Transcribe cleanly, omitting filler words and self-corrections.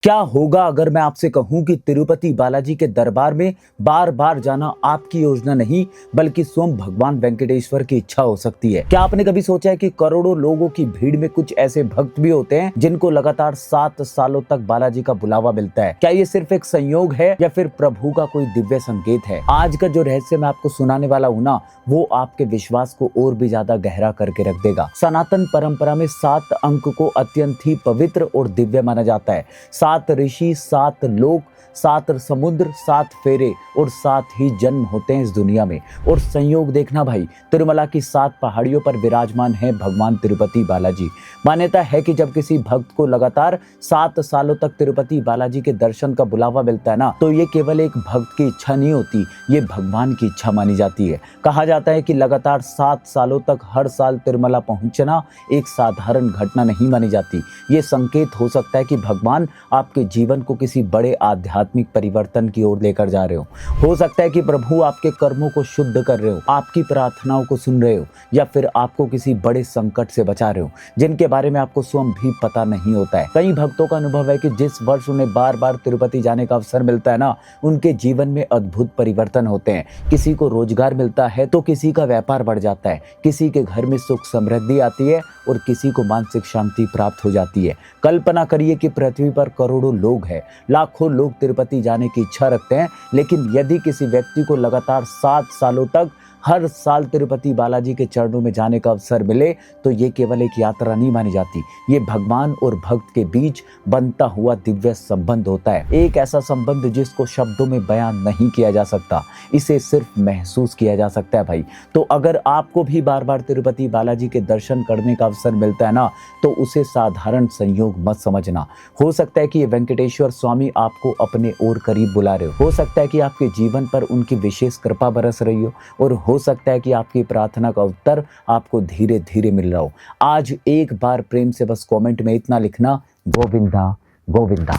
क्या होगा अगर मैं आपसे कहूं कि तिरुपति बालाजी के दरबार में बार बार जाना आपकी योजना नहीं बल्कि स्वयं भगवान वेंकटेश्वर की इच्छा हो सकती है। क्या आपने कभी सोचा है कि करोड़ों लोगों की भीड़ में कुछ ऐसे भक्त भी होते हैं जिनको लगातार 7 सालों तक बालाजी का बुलावा मिलता है? क्या ये सिर्फ एक संयोग है या फिर प्रभु का कोई दिव्य संकेत है? आज का जो रहस्य मैं आपको सुनाने वाला हूं ना, वो आपके विश्वास को और भी ज्यादा गहरा करके रख देगा। सनातन परंपरा में 7 अंक को अत्यंत ही पवित्र और दिव्य माना जाता है। 7 ऋषि, 7 लोक, 7 समुद्र, 7 फेरे और 7 ही जन्म होते हैं इस दुनिया में। और संयोग देखना भाई, तिरुमला की 7 पहाड़ियों पर विराजमान है भगवान तिरुपति बालाजी। मान्यता है कि जब किसी भक्त को लगातार 7 सालों तक तिरुपति बालाजी के दर्शन का बुलावा मिलता है ना, तो ये केवल एक भक्त की इच्छा नहीं होती, ये भगवान की इच्छा मानी जाती है। कहा जाता है कि लगातार 7 सालों तक हर साल तिरुमला पहुंचना एक साधारण घटना नहीं मानी जाती। ये संकेत हो सकता है कि भगवान आपके जीवन को किसी बड़े आध्यात्मिक परिवर्तन की ओर लेकर जा रहे हो सकता है कि प्रभु आपके कर्मों को शुद्ध कर रहे हो, आपकी प्रार्थनाओं को सुन रहे हो, या फिर आपको किसी बड़े संकट से बचा रहे हो जिनके बारे में आपको स्वयं भी पता नहीं होता है। कई भक्तों का अनुभव है कि जिस वर्ष उन्हें बार बार तिरुपति जाने का अवसर मिलता है ना, उनके जीवन में अद्भुत परिवर्तन होते हैं। किसी को रोजगार मिलता है तो किसी का व्यापार बढ़ जाता है, किसी के घर में सुख समृद्धि आती है और किसी को मानसिक शांति प्राप्त हो जाती है। कल्पना करिए कि पृथ्वी पर करोड़ों लोग हैं, लाखों लोग तिरुपति जाने की इच्छा रखते हैं, लेकिन यदि किसी व्यक्ति को लगातार 7 सालों तक हर साल तिरुपति बालाजी के चरणों में जाने का अवसर मिले, तो ये केवल एक यात्रा नहीं मानी जाती, ये भगवान और भक्त के बीच बनता हुआ दिव्य संबंध होता है। एक ऐसा संबंध जिसको शब्दों में बयान नहीं किया जा सकता, इसे सिर्फ महसूस किया जा सकता है भाई। तो अगर आपको भी बार बार तिरुपति बालाजी के दर्शन करने का अवसर मिलता है ना, तो उसे साधारण संयोग मत समझना। हो सकता है कि ये वेंकटेश्वर स्वामी आपको अपने और करीब बुला रहे हो सकता है कि आपके जीवन पर उनकी विशेष कृपा बरस रही और हो सकता है कि आपकी प्रार्थना का उत्तर आपको धीरे धीरे मिल रहा हो। आज एक बार प्रेम से बस कमेंट में इतना लिखना, गोविंदा गोविंदा।